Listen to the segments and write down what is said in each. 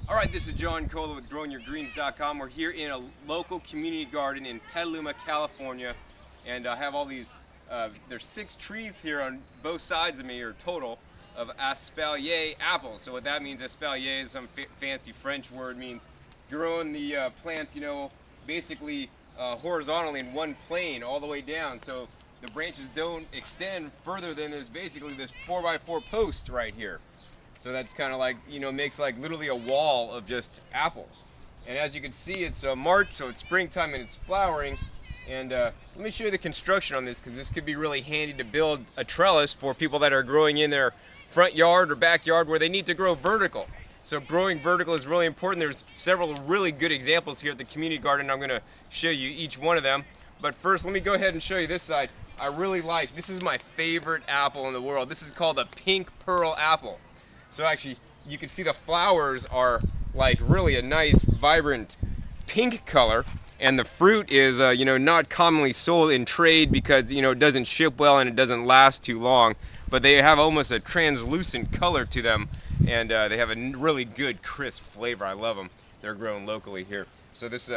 Alright, this is John Cola with GrowingYourGreens.com. We're here in a local community garden in Petaluma, California. And I have all these, there's 6 trees here on both sides of me, or total, of espalier apples. So what that means, espalier is some fancy French word, means growing the plants, basically horizontally in one plane all the way down. So the branches don't extend further than there's basically this 4x4 post right here. So that's kind of like, makes like literally a wall of just apples. And as you can see, it's March, so it's springtime and it's flowering. And let me show you the construction on this, because this could be really handy to build a trellis for people that are growing in their front yard or backyard where they need to grow vertical. So growing vertical is really important. There's several really good examples here at the community garden. I'm going to show you each one of them. But first, let me go ahead and show you this side. I really like, this is my favorite apple in the world. This is called a pink pearl apple. So actually, you can see the flowers are like really a nice, vibrant pink color, and the fruit is, not commonly sold in trade because, it doesn't ship well and it doesn't last too long. But they have almost a translucent color to them, and they have a really good, crisp flavor. I love them. They're grown locally here. So this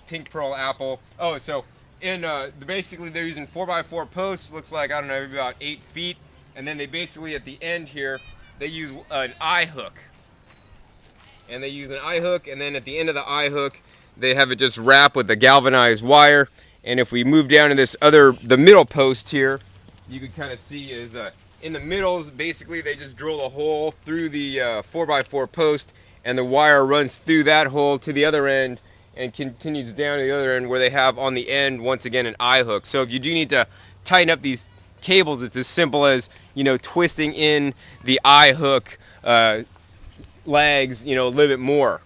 pink pearl apple. Oh, so basically they're using 4x4 posts. Looks like, I don't know, maybe about 8 feet, and then they basically at the end here, they use an eye hook. And they use an eye hook, and then at the end of the eye hook, they have it just wrapped with a galvanized wire. And if we move down to the middle post here, you can kind of see is in the middles, basically they just drill a hole through the 4x4 post, and the wire runs through that hole to the other end and continues down to the other end, where they have on the end, once again, an eye hook. So if you do need to tighten up these cables, it's as simple as twisting in the eye hook legs a little bit more,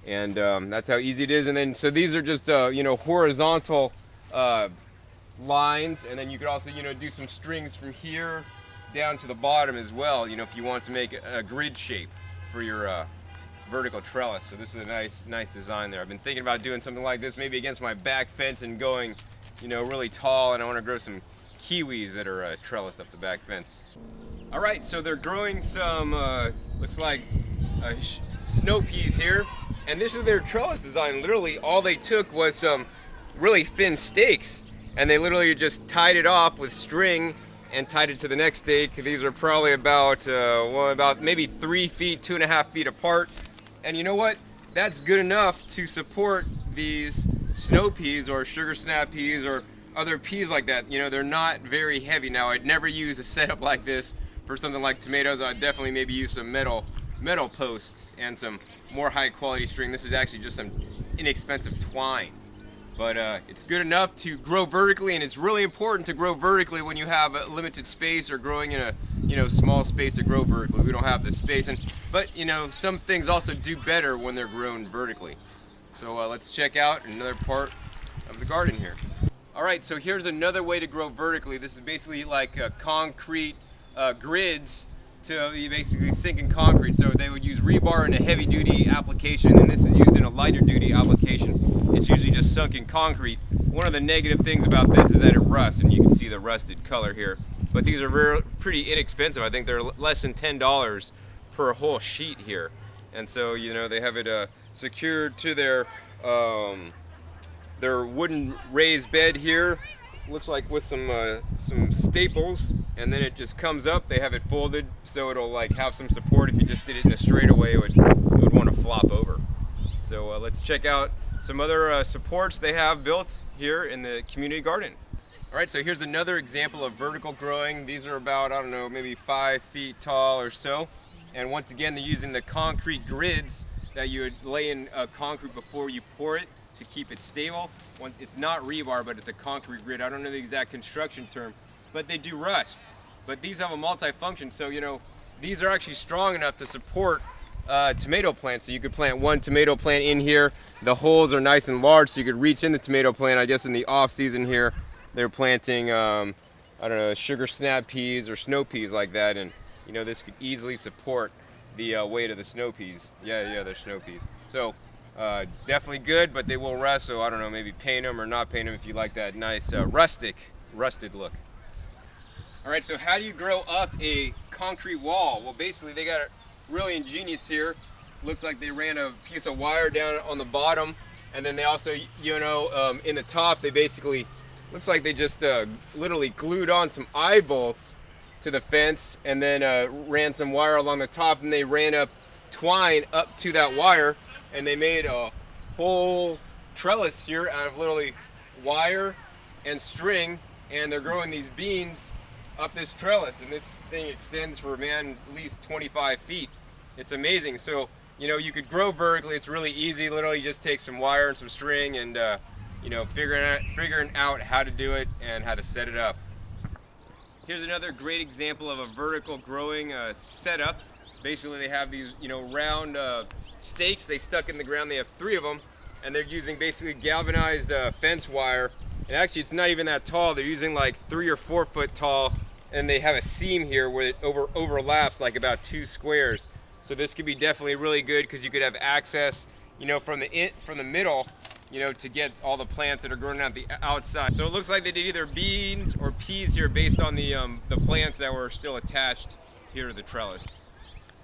and that's how easy it is. And then so these are just horizontal lines, and then you could also do some strings from here down to the bottom as well, if you want to make a grid shape for your vertical trellis. So this is a nice design there. I've been thinking about doing something like this maybe against my back fence and going really tall, and I want to grow some kiwis that are trellised up the back fence. Alright, so they're growing some, looks like snow peas here, and this is their trellis design. Literally all they took was some really thin stakes, and they literally just tied it off with string and tied it to the next stake. These are probably about maybe 3 feet, 2.5 feet apart, and you know what? That's good enough to support these snow peas or sugar snap peas or other peas like that. They're not very heavy. Now, I'd never use a setup like this for something like tomatoes. I'd definitely maybe use some metal posts and some more high quality string. This is actually just some inexpensive twine. But it's good enough to grow vertically, and it's really important to grow vertically when you have a limited space or growing in a small space to grow vertically. We don't have the space, but some things also do better when they're grown vertically. So let's check out another part of the garden here. Alright, so here's another way to grow vertically. This is basically like concrete grids to basically sink in concrete. So they would use rebar in a heavy duty application, and this is used in a lighter duty application. It's usually just sunk in concrete. One of the negative things about this is that it rusts, and you can see the rusted color here. But these are pretty inexpensive. I think they're less than $10 per whole sheet here. And so they have it secured to their wooden raised bed here, looks like with some staples, and then it just comes up. They have it folded so it'll like have some support. If you just did it in a straightaway, it would want to flop over. So let's check out some other supports they have built here in the community garden. Alright, so here's another example of vertical growing. These are about, I don't know, maybe 5 feet tall or so, and once again they're using the concrete grids that you would lay in concrete before you pour it to keep it stable. It's not rebar, but it's a concrete grid. I don't know the exact construction term, but they do rust. But these have a multi-function, so these are actually strong enough to support tomato plants. So you could plant one tomato plant in here. The holes are nice and large, so you could reach in the tomato plant. I guess in the off season here, they're planting I don't know, sugar snap peas or snow peas like that, and this could easily support the weight of the snow peas. Yeah, they're snow peas. So definitely good, but they will rust, so I don't know, maybe paint them or not paint them if you like that nice rusted look. Alright, so how do you grow up a concrete wall? Well, basically they got it really ingenious here. looks like they ran a piece of wire down on the bottom, and then they also, in the top, they basically, looks like they just literally glued on some eye bolts to the fence, and then ran some wire along the top, and they ran up twine up to that wire, and they made a whole trellis here out of literally wire and string, and they're growing these beans up this trellis, and this thing extends for, man, at least 25 feet. It's amazing. So, you could grow vertically. It's really easy. Literally just take some wire and some string and, figuring out how to do it and how to set it up. Here's another great example of a vertical growing setup. Basically, they have these, round stakes they stuck in the ground. They have 3 of them, and they're using basically galvanized fence wire. And actually, it's not even that tall. They're using like 3 or 4 foot tall, and they have a seam here where it overlaps like about 2 squares. So this could be definitely really good because you could have access, from the middle, to get all the plants that are growing out the outside. So it looks like they did either beans or peas here based on the plants that were still attached here to the trellis.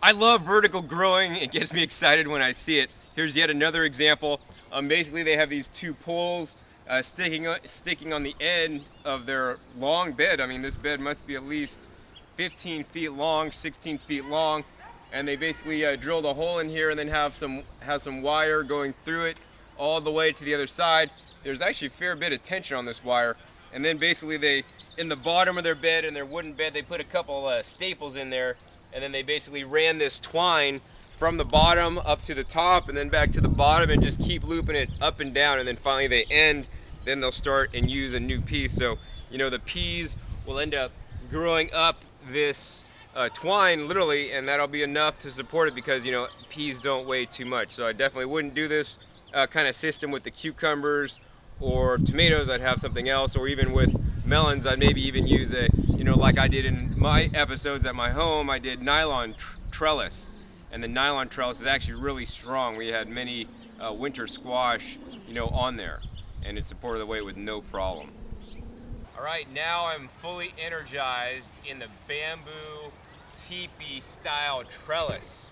I love vertical growing. It gets me excited when I see it. Here's yet another example. Basically, they have these 2 poles sticking on the end of their long bed. I mean, this bed must be at least 15 feet long, 16 feet long, and they basically drilled a hole in here and then have some wire going through it all the way to the other side. There's actually a fair bit of tension on this wire, and then basically in the bottom of their bed, in their wooden bed, they put a couple staples in there, and then they basically ran this twine from the bottom up to the top and then back to the bottom and just keep looping it up and down, and then finally they end. Then they'll start and use a new piece. So, the peas will end up growing up this twine literally, and that'll be enough to support it because, peas don't weigh too much. So I definitely wouldn't do this kind of system with the cucumbers or tomatoes. I'd have something else, or even with melons, I'd maybe even use like I did in my episodes at my home, I did nylon trellis. And the nylon trellis is actually really strong. We had many winter squash, on there, and it supported the weight with no problem. All right, now I'm fully energized in the bamboo teepee style trellis.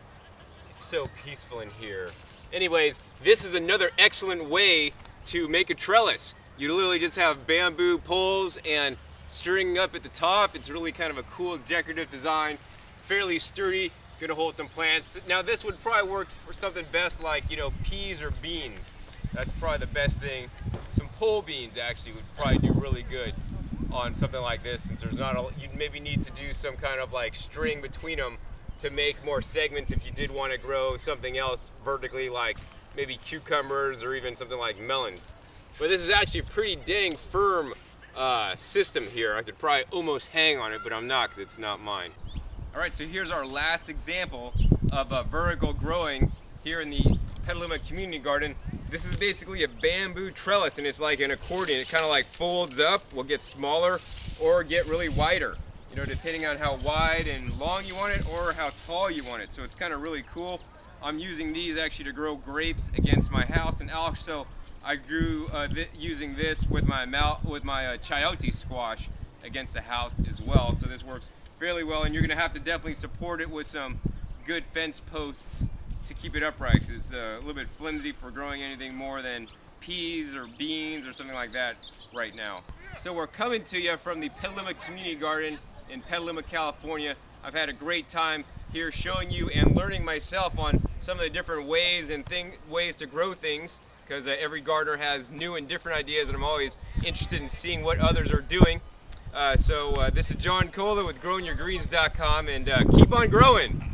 It's so peaceful in here. Anyways, this is another excellent way to make a trellis. You literally just have bamboo poles and string up at the top. It's really kind of a cool decorative design. It's fairly sturdy, gonna hold some plants. Now this would probably work for something best like, peas or beans. That's probably the best thing. Some pole beans actually would probably do really good on something like this, since there's not you'd maybe need to do some kind of like string between them to make more segments if you did want to grow something else vertically, like maybe cucumbers or even something like melons. But this is actually a pretty dang firm system here. I could probably almost hang on it, but I'm not because it's not mine. All right, so here's our last example of vertical growing here in the Petaluma Community Garden. This is basically a bamboo trellis, and it's like an accordion. It kind of like folds up, will get smaller or get really wider, depending on how wide and long you want it or how tall you want it. So it's kind of really cool. I'm using these actually to grow grapes against my house, and also I grew using this with my chayote squash against the house as well. So this works fairly well, and you're gonna have to definitely support it with some good fence posts to keep it upright, because it's a little bit flimsy for growing anything more than peas or beans or something like that right now. So we're coming to you from the Petaluma Community Garden in Petaluma, California. I've had a great time here showing you and learning myself on some of the different ways and ways to grow things, because every gardener has new and different ideas, and I'm always interested in seeing what others are doing. So this is John Kohler with GrowingYourGreens.com, and keep on growing.